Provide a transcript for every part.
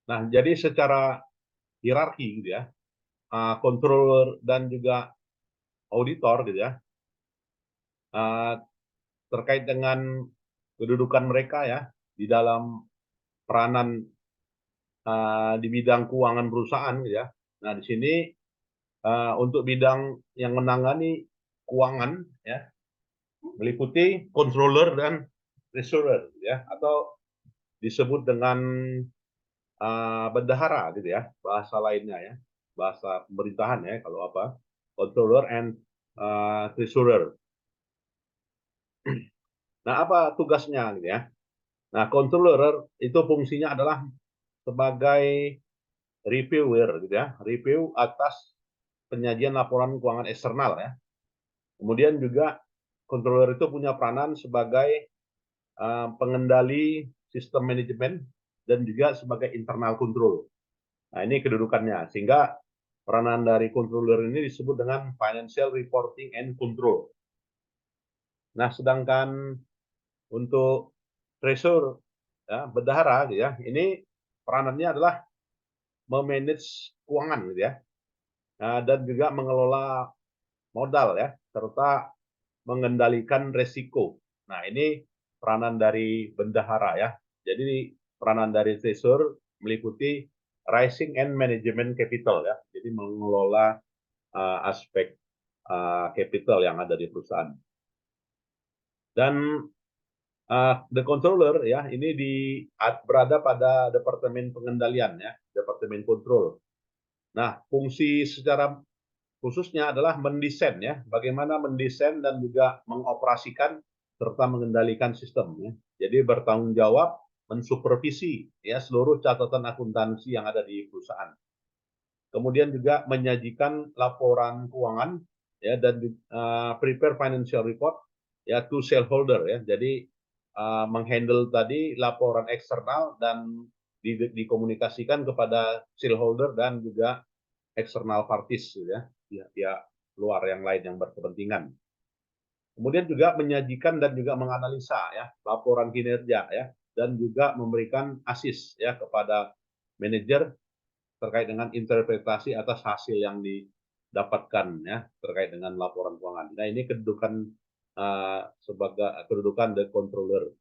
Nah, jadi secara hierarki gitu ya, controller dan juga auditor gitu ya, uh, terkait dengan kedudukan mereka ya di dalam peranan di bidang keuangan perusahaan gitu ya. Nah, di sini untuk bidang yang menangani keuangan ya meliputi controller dan treasurer ya atau disebut dengan bendahara gitu ya bahasa lainnya ya bahasa pemerintahan ya kalau apa controller and treasurer. Nah apa tugasnya gitu ya? Nah controller itu fungsinya adalah sebagai reviewer gitu ya review atas penyajian laporan keuangan eksternal ya. Kemudian juga controller itu punya peranan sebagai pengendali sistem manajemen dan juga sebagai internal control. Nah, ini kedudukannya. Sehingga peranan dari controller ini disebut dengan financial reporting and control. Nah, sedangkan untuk treasurer ya, bendahara gitu ya, ini peranannya adalah memanage keuangan gitu ya. Nah, dan juga mengelola modal ya, serta mengendalikan resiko. Nah, ini peranan dari bendahara ya. Jadi peranan dari treasurer meliputi rising and management capital ya. Jadi mengelola aspek capital yang ada di perusahaan. Dan the controller ya ini berada pada departemen pengendalian ya, departemen kontrol. Nah, fungsi secara khususnya adalah mendesain ya, bagaimana mendesain dan juga mengoperasikan serta mengendalikan sistem ya. Jadi bertanggung jawab mensupervisi ya seluruh catatan akuntansi yang ada di perusahaan. Kemudian juga menyajikan laporan keuangan ya dan prepare financial report ya to shareholder ya. Jadi menghandle tadi laporan eksternal dan dikomunikasikan kepada shareholder dan juga external parties ya, pihak-pihak luar yang lain yang berkepentingan. Kemudian juga menyajikan dan juga menganalisa ya laporan kinerja ya dan juga memberikan asis ya kepada manajer terkait dengan interpretasi atas hasil yang didapatkan ya terkait dengan laporan keuangan. Nah, ini kedudukan sebagai kedudukan the controller.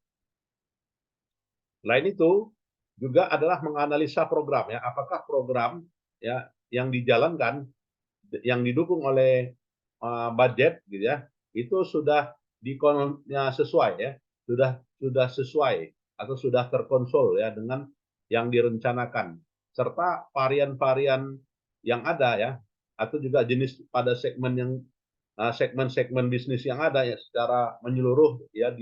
Selain itu juga adalah menganalisa program ya, apakah program ya yang dijalankan yang didukung oleh budget gitu ya itu sudah sesuai ya sudah sesuai atau sudah terkonsol ya dengan yang direncanakan serta varian-varian yang ada ya atau juga jenis pada segmen yang segmen-segmen bisnis yang ada ya secara menyeluruh ya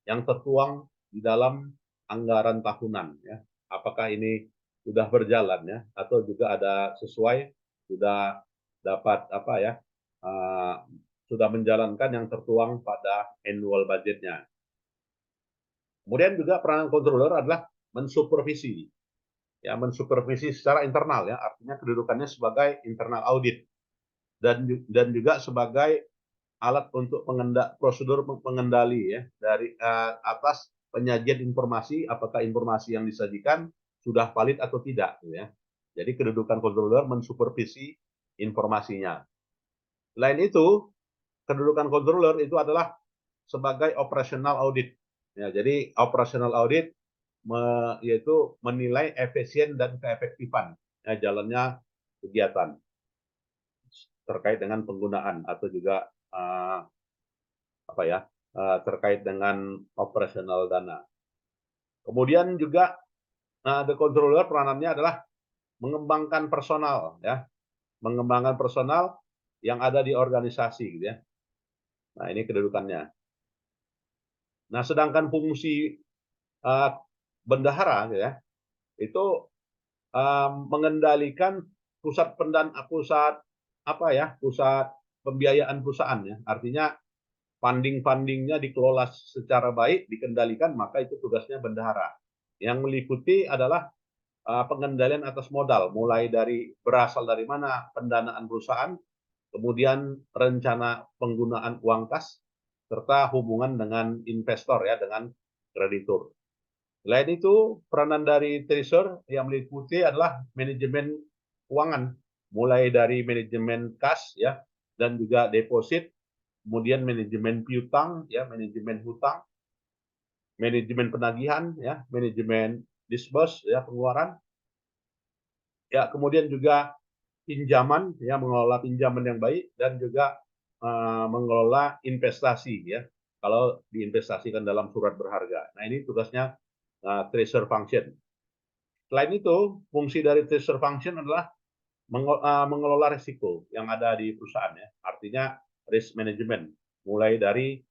yang tertuang di dalam anggaran tahunan ya apakah ini sudah berjalan ya atau juga ada sesuai sudah dapat apa ya sudah menjalankan yang tertuang pada annual budgetnya. Kemudian juga peranan controller adalah mensupervisi ya mensupervisi secara internal ya artinya kedudukannya sebagai internal audit dan juga sebagai alat untuk prosedur pengendali ya dari atas penyajian informasi apakah informasi yang disajikan sudah valid atau tidak ya. Jadi kedudukan controller mensupervisi informasinya. Selain itu, kedudukan controller itu adalah sebagai operational audit. Ya, jadi operational audit yaitu menilai efisien dan keefektifan ya, jalannya kegiatan terkait dengan penggunaan atau juga apa ya terkait dengan operasional dana. Kemudian juga the controller peranannya adalah mengembangkan personal ya, mengembangkan personal yang ada di organisasi gitu ya. Nah, ini kedudukannya. Nah, sedangkan fungsi uh, bendahara gitu ya, itu mengendalikan pusat apa ya, pusat pembiayaan perusahaan ya. Artinya fundingnya dikelola secara baik, dikendalikan, maka itu tugasnya bendahara. Yang meliputi adalah pengendalian atas modal, mulai dari berasal dari mana pendanaan perusahaan, kemudian rencana penggunaan uang kas, serta hubungan dengan investor ya, dengan kreditur. Selain itu, peranan dari treasurer yang meliputi adalah manajemen keuangan, mulai dari manajemen kas ya dan juga deposit, kemudian manajemen piutang ya, manajemen hutang, manajemen penagihan ya, manajemen disburse ya, pengeluaran ya, kemudian juga pinjaman ya, mengelola pinjaman yang baik dan juga mengelola investasi ya, kalau diinvestasikan dalam surat berharga. Nah, ini tugasnya treasury function. Selain itu, fungsi dari treasury function adalah mengelola risiko yang ada di perusahaan ya. Artinya risk management, mulai dari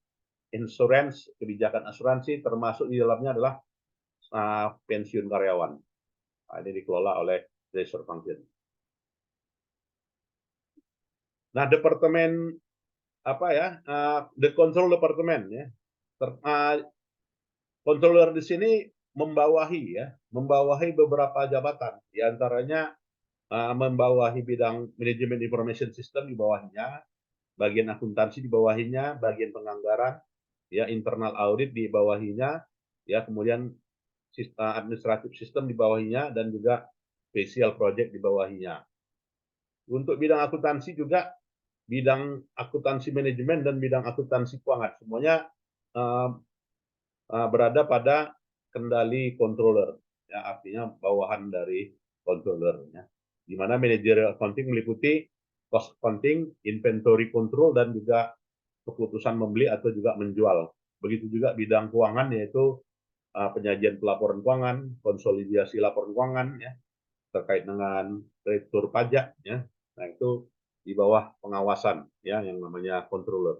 insurance, kebijakan asuransi, termasuk di dalamnya adalah pensiun karyawan. Nah, ini dikelola oleh treasury function. Nah, departemen apa ya, the control department ya, controller di sini membawahi beberapa jabatan, diantaranya membawahi bidang manajemen information system di bawahnya, bagian akuntansi di bawahnya, bagian penganggaran, ya internal audit di bawahnya, ya kemudian administratif sistem di bawahnya dan juga special project di bawahnya. Untuk bidang akuntansi juga bidang akuntansi manajemen dan bidang akuntansi keuangan semuanya berada pada kendali controller ya, artinya bawahan dari controller ya. Di mana managerial accounting meliputi cost accounting, inventory control dan juga keputusan membeli atau juga menjual. Begitu juga bidang keuangan yaitu penyajian pelaporan keuangan, konsolidasi laporan keuangan ya, terkait dengan retur pajak ya. Nah, itu di bawah pengawasan ya yang namanya controller.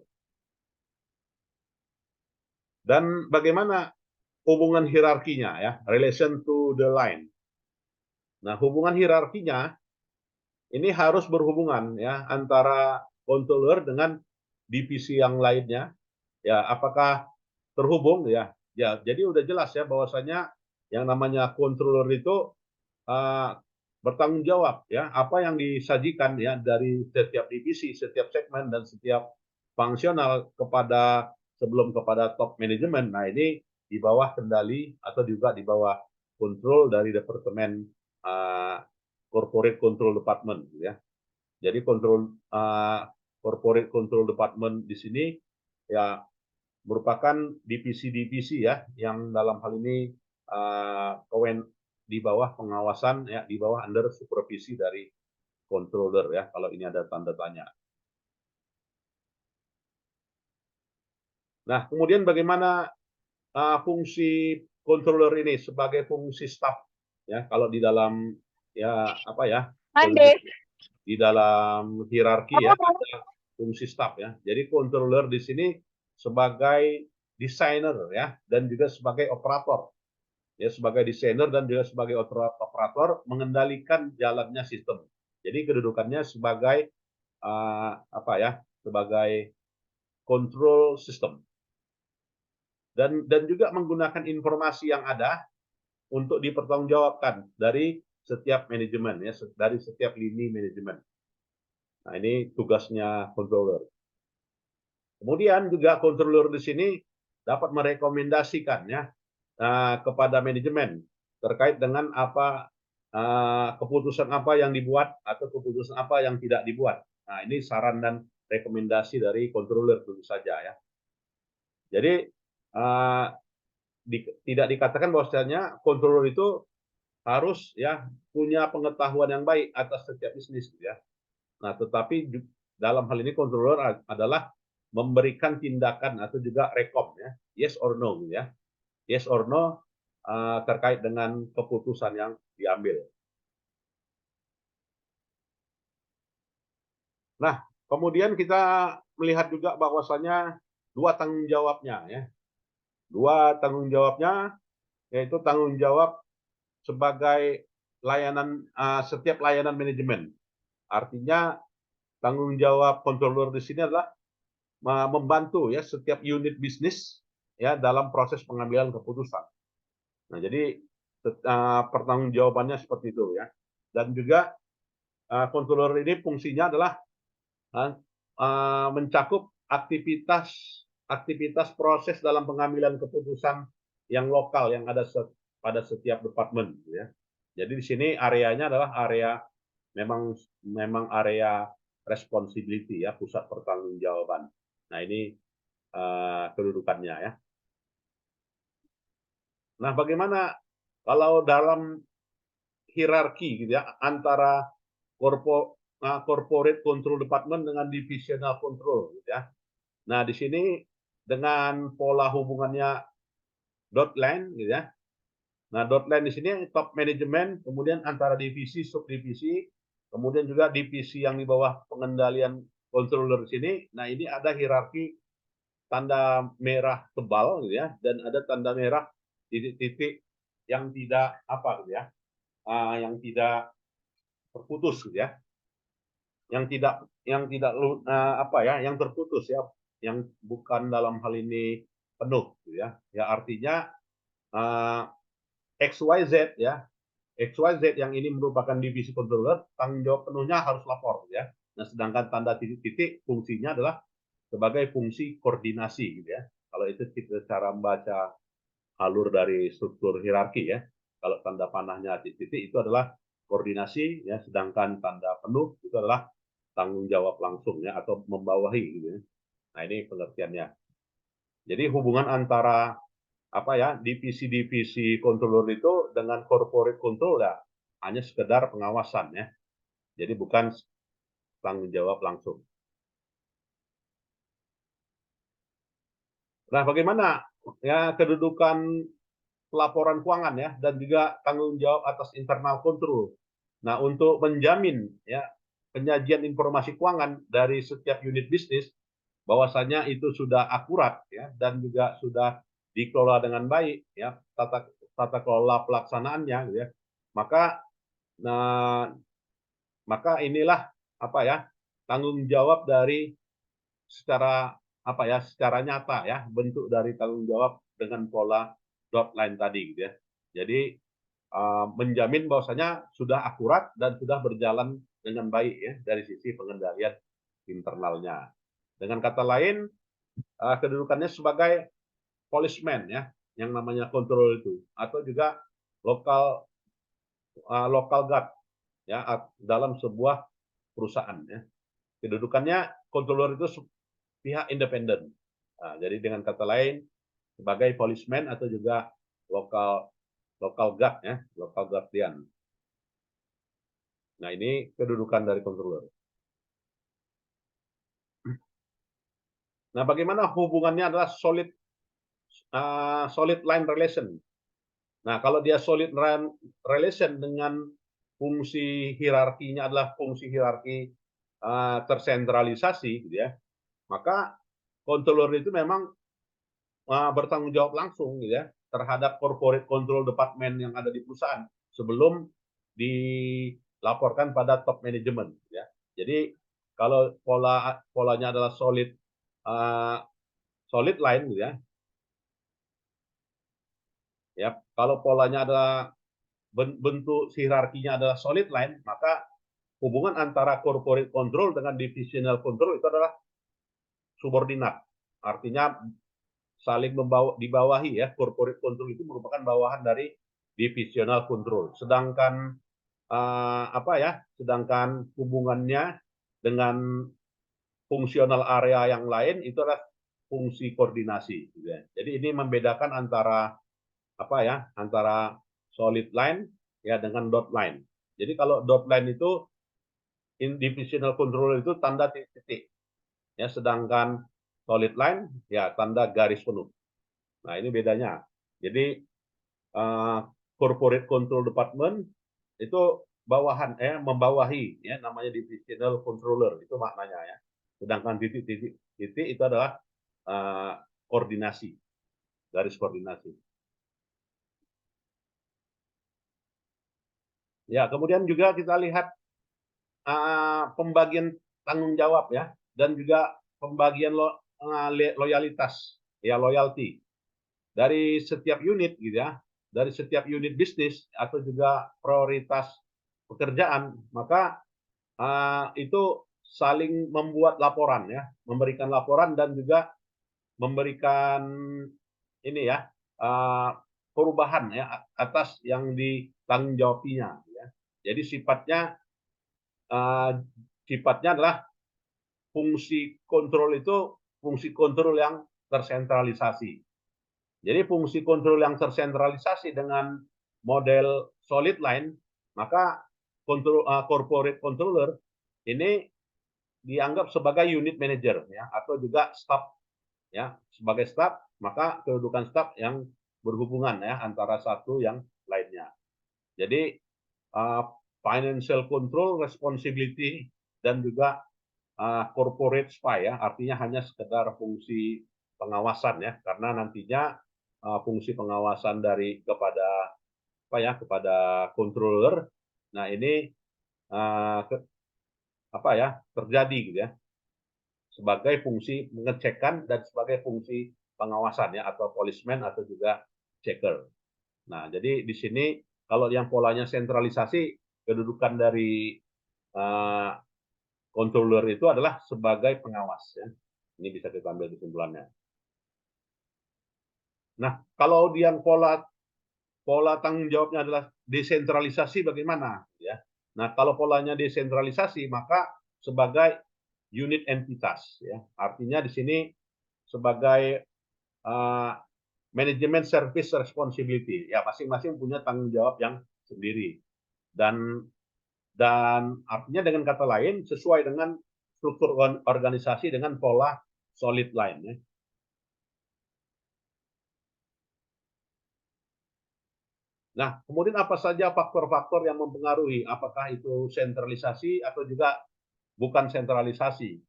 Dan bagaimana hubungan hierarkinya ya, relation to the line. Nah, hubungan hierarkinya ini harus berhubungan ya antara controller dengan divisi yang lainnya. Ya, apakah terhubung ya? Ya, jadi udah jelas ya bahwasanya yang namanya controller itu bertanggung jawab ya apa yang disajikan ya dari setiap divisi, setiap segmen dan setiap fungsional sebelum kepada top manajemen. Nah, ini di bawah kendali atau juga di bawah kontrol dari departemen corporate control department ya. Jadi corporate control department di sini ya merupakan divisi-divisi ya yang dalam hal ini di bawah pengawasan ya, di bawah under supervisi dari controller ya, kalau ini ada tanda tanya. Nah, kemudian bagaimana fungsi controller ini sebagai fungsi staff ya, kalau di dalam ya apa ya, di dalam hierarki ya ada fungsi staff ya. Jadi controller di sini sebagai desainer ya dan juga sebagai operator ya, sebagai desainer dan juga sebagai operator mengendalikan jalannya sistem. Jadi kedudukannya sebagai apa ya, sebagai control system dan juga menggunakan informasi yang ada untuk dipertanggungjawabkan dari setiap manajemen ya, dari setiap lini manajemen. Nah, ini tugasnya controller. Kemudian juga controller di sini dapat merekomendasikan ya kepada manajemen terkait dengan apa keputusan apa yang dibuat atau keputusan apa yang tidak dibuat. Nah, ini saran dan rekomendasi dari controller tentu saja ya. Jadi tidak dikatakan bahwasanya controller itu harus ya punya pengetahuan yang baik atas setiap bisnis ya. Nah, tetapi dalam hal ini controller adalah memberikan tindakan atau juga rekom ya, yes or no ya, yes or no terkait dengan keputusan yang diambil. Nah, kemudian kita melihat juga bahwasanya dua tanggung jawabnya ya, dua tanggung jawabnya yaitu tanggung jawab sebagai layanan setiap layanan manajemen. Artinya tanggung jawab controller di sini adalah membantu ya setiap unit bisnis ya dalam proses pengambilan keputusan. Nah, jadi pertanggungjawabannya seperti itu ya. Dan juga controller ini fungsinya adalah mencakup aktivitas proses dalam pengambilan keputusan yang lokal yang ada pada setiap departemen, gitu ya. Jadi di sini areanya adalah area memang area responsibility ya, pusat pertanggungjawaban. Nah ini kedudukannya ya. Nah bagaimana kalau dalam hierarki gitu ya antara corporate control department dengan divisional control gitu ya. Nah di sini dengan pola hubungannya dot line gitu ya. Nah, dot line di sini top manajemen, kemudian antara divisi, subdivisi, kemudian juga divisi yang di bawah pengendalian controller di sini. Nah, ini ada hierarki tanda merah tebal gitu ya, dan ada tanda merah titik-titik yang tidak apa gitu ya, yang tidak terputus gitu ya, yang tidak apa ya, yang terputus ya, yang bukan dalam hal ini penuh gitu ya. Ya artinya XYZ ya, XYZ yang ini merupakan divisi controller, tanggung jawab penuhnya harus lapor ya. Nah, sedangkan tanda titik-titik fungsinya adalah sebagai fungsi koordinasi gitu ya. Kalau itu kita cara membaca alur dari struktur hierarki ya. Kalau tanda panahnya titik-titik itu adalah koordinasi ya, sedangkan tanda penuh itu adalah tanggung jawab langsung ya atau membawahi gitu ya. Nah, ini pengertiannya. Jadi hubungan antara apa ya divisi-divisi controller itu dengan corporate control ya hanya sekedar pengawasan ya. Jadi bukan tanggung jawab langsung. Nah, bagaimana ya kedudukan pelaporan keuangan ya dan juga tanggung jawab atas internal control. Nah, untuk menjamin ya penyajian informasi keuangan dari setiap unit bisnis bahwasanya itu sudah akurat ya dan juga sudah dikelola dengan baik ya tata kelola pelaksanaannya gitu ya. Maka nah maka inilah apa ya tanggung jawab dari secara apa ya secara nyata ya bentuk dari tanggung jawab dengan pola dot line tadi gitu ya. Jadi menjamin bahwasanya sudah akurat dan sudah berjalan dengan baik ya dari sisi pengendalian internalnya. Dengan kata lain kedudukannya sebagai policeman ya yang namanya kontrol itu atau juga lokal guard ya dalam sebuah perusahaan ya. Kedudukannya controller itu pihak independen. Nah, jadi dengan kata lain sebagai policeman atau juga lokal guard ya, lokal guardian. Nah, ini kedudukan dari controller. Nah, bagaimana hubungannya adalah solid line relation. Nah, kalau dia solid line relation dengan fungsi hierarkinya adalah fungsi hierarki tersentralisasi gitu ya. Maka controller itu memang bertanggung jawab langsung gitu ya terhadap corporate control department yang ada di perusahaan sebelum dilaporkan pada top management gitu ya. Jadi kalau polanya adalah solid line gitu ya. Ya, kalau polanya adalah bentuk hierarkinya adalah solid line, maka hubungan antara corporate control dengan divisional control itu adalah subordinat. Artinya saling dibawahi ya. Corporate control itu merupakan bawahan dari divisional control. Sedangkan apa ya? Sedangkan hubungannya dengan fungsional area yang lain itu adalah fungsi koordinasi. Gitu ya. Jadi ini membedakan antara apa ya? Antara solid line ya dengan dot line. Jadi kalau dot line itu divisional control itu tanda titik ya, sedangkan solid line ya tanda garis penuh. Nah, ini bedanya. Jadi corporate control department itu bawahan membawahi ya namanya divisional controller itu maknanya ya. Sedangkan titik-titik itu adalah koordinasi, garis koordinasi. Ya, kemudian juga kita lihat pembagian tanggung jawab ya dan juga pembagian loyalitas ya loyalty dari setiap unit gitu ya, dari setiap unit bisnis atau juga prioritas pekerjaan, maka itu saling membuat laporan ya, memberikan laporan dan juga memberikan ini ya perubahan ya atas yang ditanggung jawabinya ya. Jadi uh, sifatnya adalah fungsi kontrol yang tersentralisasi. Jadi fungsi kontrol yang tersentralisasi dengan model solid line, maka corporate controller ini dianggap sebagai unit manager ya, atau juga staff ya. Sebagai staff, maka kedudukan staff yang berhubungan ya antara satu yang lainnya. Jadi financial control responsibility dan juga corporate spy ya, artinya hanya sekedar fungsi pengawasan ya, karena nantinya fungsi pengawasan dari kepada controller. Nah, ini terjadi gitu ya, sebagai fungsi mengecekkan dan sebagai fungsi pengawasan ya, atau policeman atau juga checker. Nah, jadi di sini kalau yang polanya sentralisasi, kedudukan dari controller itu adalah sebagai pengawas ya. Ini bisa kita ambil kesimpulannya. Nah, kalau yang pola tanggung jawabnya adalah desentralisasi, bagaimana ya? Nah, kalau polanya desentralisasi, maka sebagai unit entitas ya. Artinya di sini sebagai manajemen service responsibility ya, masing-masing punya tanggung jawab yang sendiri. Dan artinya dengan kata lain sesuai dengan struktur organisasi dengan pola solid line ya. Nah, kemudian apa saja faktor-faktor yang mempengaruhi apakah itu sentralisasi atau juga bukan sentralisasi?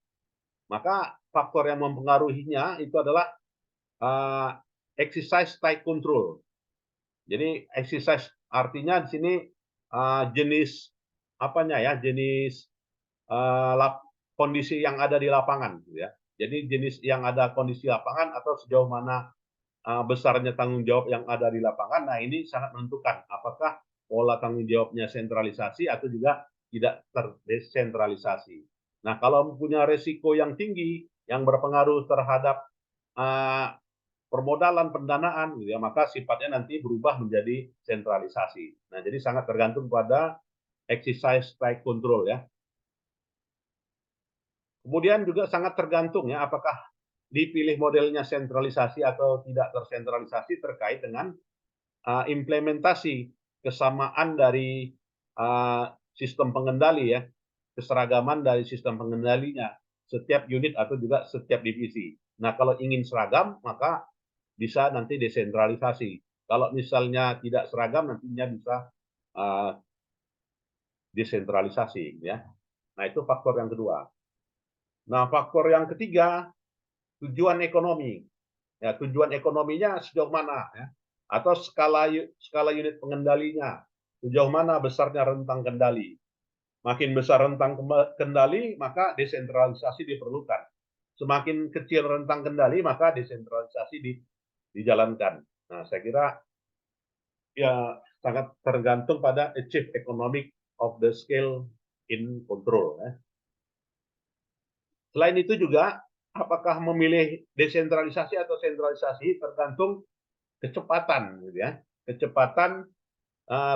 Maka faktor yang mempengaruhinya itu adalah exercise tight control. Jadi exercise artinya di sini jenis jenis kondisi yang ada di lapangan ya. Jadi jenis yang ada kondisi lapangan atau sejauh mana besarnya tanggung jawab yang ada di lapangan. Nah, ini sangat menentukan apakah pola tanggung jawabnya sentralisasi atau juga tidak terdesentralisasi. Nah, kalau punya resiko yang tinggi yang berpengaruh terhadap permodalan pendanaan, gitu ya, maka sifatnya nanti berubah menjadi sentralisasi. Nah, jadi sangat tergantung pada exercise tight control ya. Kemudian juga sangat tergantung ya, apakah dipilih modelnya sentralisasi atau tidak tersentralisasi terkait dengan implementasi kesamaan dari sistem pengendali ya, keseragaman dari sistem pengendalinya setiap unit atau juga setiap divisi. Nah, kalau ingin seragam maka bisa nanti desentralisasi. Kalau misalnya tidak seragam nantinya bisa desentralisasi ya. Nah, itu faktor yang kedua. Nah, faktor yang ketiga, tujuan ekonomi. Ya, tujuan ekonominya sejauh mana ya? Atau skala unit pengendalinya, sejauh mana besarnya rentang kendali. Makin besar rentang kendali, maka desentralisasi diperlukan. Semakin kecil rentang kendali, maka desentralisasi dijalankan. Nah, saya kira ya sangat tergantung pada achieve economic of the scale in control. Ya. Selain itu juga, apakah memilih desentralisasi atau sentralisasi tergantung kecepatan, gitu ya. Kecepatan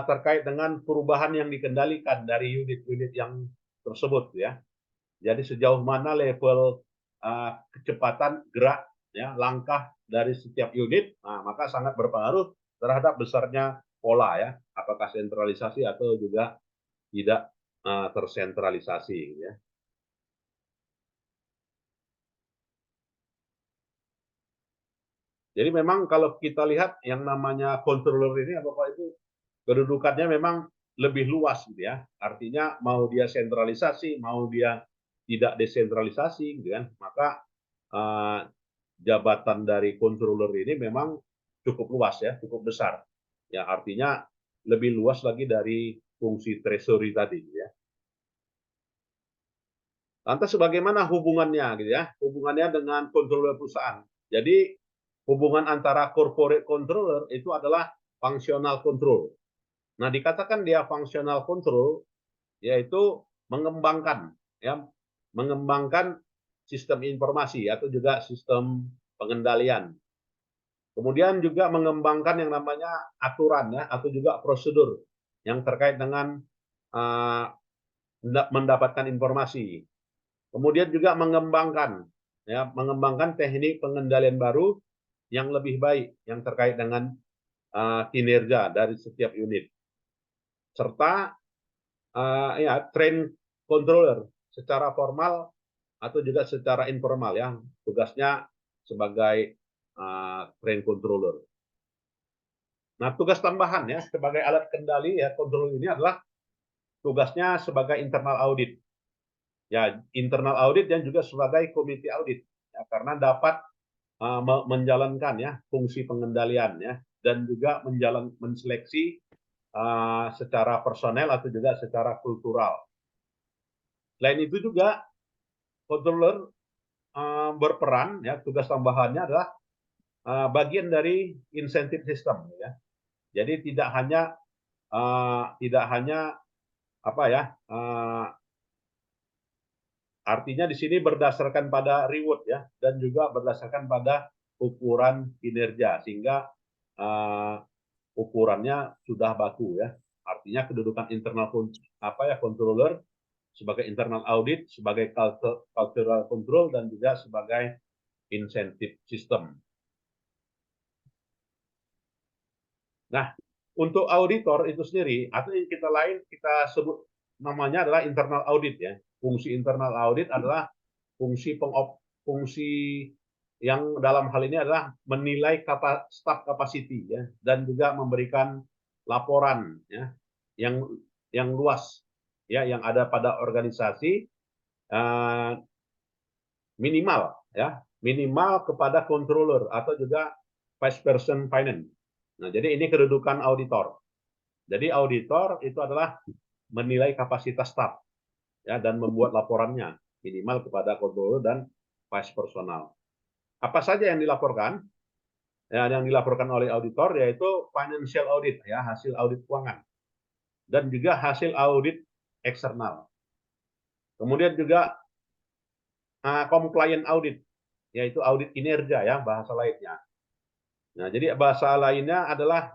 terkait dengan perubahan yang dikendalikan dari unit-unit yang tersebut, ya. Jadi sejauh mana level kecepatan gerak, ya, langkah dari setiap unit, maka sangat berpengaruh terhadap besarnya pola, ya, apakah sentralisasi atau juga tidak tersentralisasi, ya. Jadi memang kalau kita lihat yang namanya controller ini, apakah itu kedudukannya memang lebih luas gitu ya. Artinya mau dia sentralisasi, mau dia tidak desentralisasi gitu kan. Maka jabatan dari controller ini memang cukup luas ya, cukup besar. Ya, artinya lebih luas lagi dari fungsi treasury tadi gitu ya. Lantas bagaimana hubungannya gitu ya? Hubungannya dengan controller perusahaan. Jadi hubungan antara corporate controller itu adalah functional control. Nah, dikatakan dia functional control yaitu mengembangkan ya, mengembangkan sistem informasi atau juga sistem pengendalian. Kemudian juga mengembangkan yang namanya aturan ya atau juga prosedur yang terkait dengan uh, mendapatkan informasi. Kemudian juga mengembangkan teknik pengendalian baru yang lebih baik yang terkait dengan kinerja dari setiap unit, serta train controller secara formal atau juga secara informal ya, tugasnya sebagai train controller. Nah, tugas tambahan ya sebagai alat kendali ya control ini adalah tugasnya sebagai internal audit. Ya, internal audit dan juga sebagai komite audit ya, karena dapat menjalankan ya fungsi pengendalian ya dan juga menseleksi secara personel atau juga secara kultural. Selain itu juga controller berperan ya, tugas tambahannya adalah bagian dari insentif sistem ya. Jadi tidak hanya apa ya, artinya di sini berdasarkan pada reward ya dan juga berdasarkan pada ukuran kinerja sehingga ukurannya sudah baku ya. Artinya kedudukan internal controller sebagai internal audit, sebagai cultural control dan juga sebagai insentif system. Nah, untuk auditor itu sendiri atau yang kita sebut namanya adalah internal audit ya. Fungsi internal audit adalah fungsi yang dalam hal ini adalah menilai staff capacity ya dan juga memberikan laporan ya yang luas ya yang ada pada organisasi minimal kepada controller atau juga vice president finance. Nah, jadi ini kedudukan auditor. Jadi auditor itu adalah menilai kapasitas staff ya dan membuat laporannya minimal kepada controller dan vice personal. Apa saja yang dilaporkan? Ya, yang dilaporkan oleh auditor yaitu financial audit ya, hasil audit keuangan dan juga hasil audit eksternal. Kemudian juga compliant audit yaitu audit kinerja ya bahasa lainnya. Nah, jadi bahasa lainnya adalah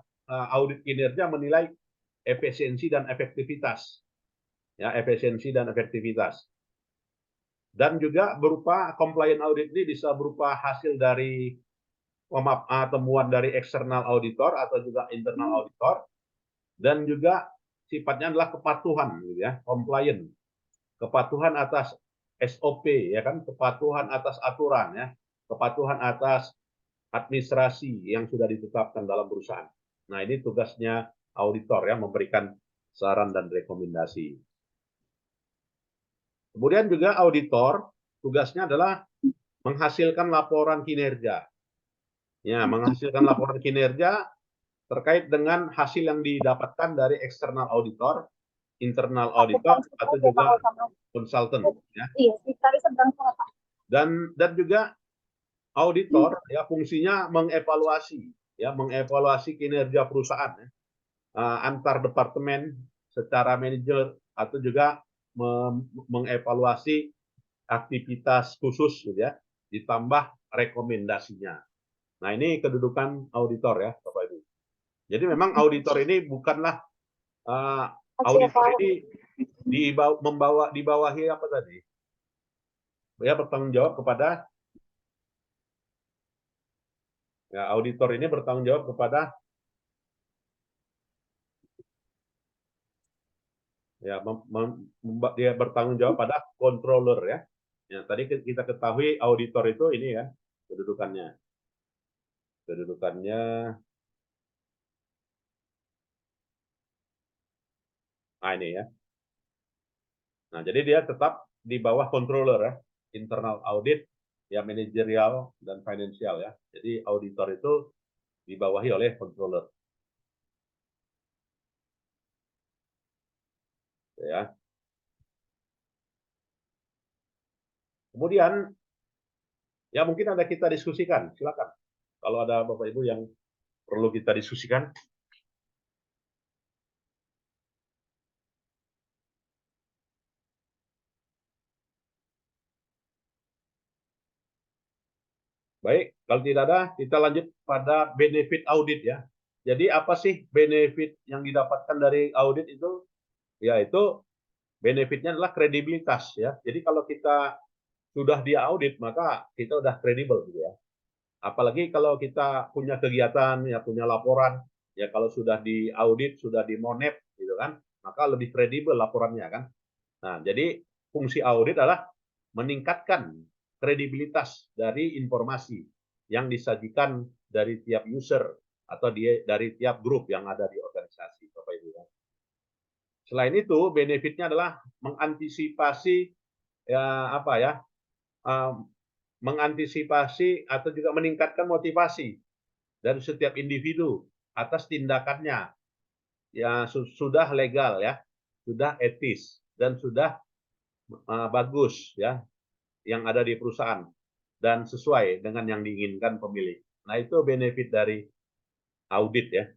audit kinerja menilai efisiensi dan efektivitas. Ya, efisiensi dan efektivitas. Dan juga berupa compliant audit ini bisa berupa hasil dari temuan dari eksternal auditor atau juga internal auditor dan juga sifatnya adalah kepatuhan gitu ya, compliant. Kepatuhan atas SOP ya kan, kepatuhan atas aturan ya, kepatuhan atas administrasi yang sudah ditetapkan dalam perusahaan. Nah, ini tugasnya auditor ya, memberikan saran dan rekomendasi. Kemudian juga auditor tugasnya adalah menghasilkan laporan kinerja. Ya, menghasilkan laporan kinerja terkait dengan hasil yang didapatkan dari eksternal auditor, internal auditor atau juga konsultan ya. Dan juga auditor ya fungsinya mengevaluasi kinerja perusahaan ya, antar departemen secara manajer atau juga mengevaluasi aktivitas khusus gitu ya, ditambah rekomendasinya. Nah, ini kedudukan auditor ya, Bapak Ibu. Jadi memang auditor ini bukanlah auditor ini dibawahi apa tadi? Ya, bertanggung jawab kepada ya, auditor ini bertanggung jawab kepada ya dia bertanggung jawab pada controller ya. Ya, tadi kita ketahui auditor itu ini ya kedudukannya. Kedudukannya ini ya. Nah, jadi dia tetap di bawah controller ya, internal audit, ya manajerial dan finansial ya. Jadi auditor itu dibawahi oleh controller. Ya. Kemudian ya mungkin ada kita diskusikan, silakan. Kalau ada Bapak Ibu yang perlu kita diskusikan. Baik, kalau tidak ada, kita lanjut pada benefit audit ya. Jadi apa sih benefit yang didapatkan dari audit itu? Yaitu benefitnya adalah kredibilitas ya. Jadi kalau kita sudah diaudit, maka kita udah kredibel gitu ya. Apalagi kalau kita punya kegiatan, ya punya laporan, ya kalau sudah diaudit, sudah dimonep gitu kan, maka lebih kredibel laporannya kan. Nah, jadi fungsi audit adalah meningkatkan kredibilitas dari informasi yang disajikan dari tiap user atau dari tiap grup yang ada di organisasi, Bapak Ibu. Selain itu, benefitnya adalah mengantisipasi ya apa ya, mengantisipasi atau juga meningkatkan motivasi dari setiap individu atas tindakannya ya sudah legal ya, sudah etis dan sudah bagus ya yang ada di perusahaan dan sesuai dengan yang diinginkan pemilik. Nah, itu benefit dari audit ya.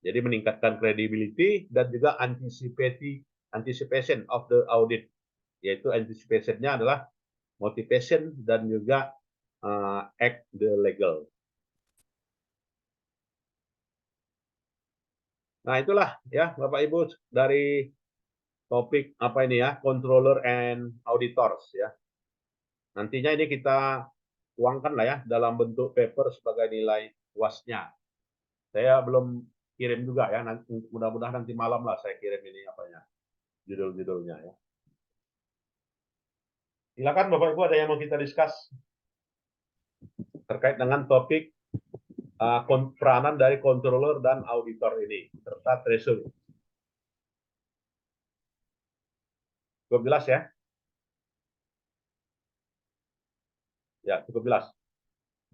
Jadi meningkatkan credibility dan juga anticipation of the audit, yaitu anticipation-nya adalah motivation dan juga act the legal. Nah, itulah ya Bapak Ibu dari topik apa ini ya, controller and auditors ya. Nantinya ini kita tuangkan lah ya dalam bentuk paper sebagai nilai UAS-nya. Saya belum kirim juga ya, mudah-mudahan nanti malam lah saya kirim ini apanya, judul-judulnya ya. Silakan Bapak Ibu, ada yang mau kita discuss terkait dengan topik peranan dari controller dan auditor ini serta treasury. Cukup jelas ya? Ya, cukup jelas.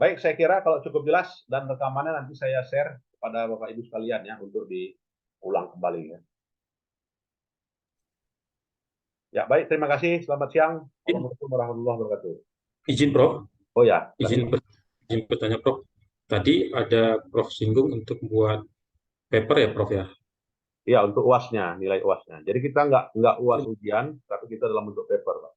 Baik, saya kira kalau cukup jelas dan rekamannya nanti saya share kepada Bapak Ibu sekalian ya untuk diulang kembali ya. Ya, baik, terima kasih. Selamat siang. Assalamualaikum warahmatullahi wabarakatuh. Izin, Prof. Oh ya, izin bertanya, Prof. Tadi ada Prof singgung untuk buat paper ya, Prof ya? Iya, untuk UAS-nya, nilai UAS-nya. Jadi kita nggak UAS ujian, tapi kita dalam bentuk paper, Pak.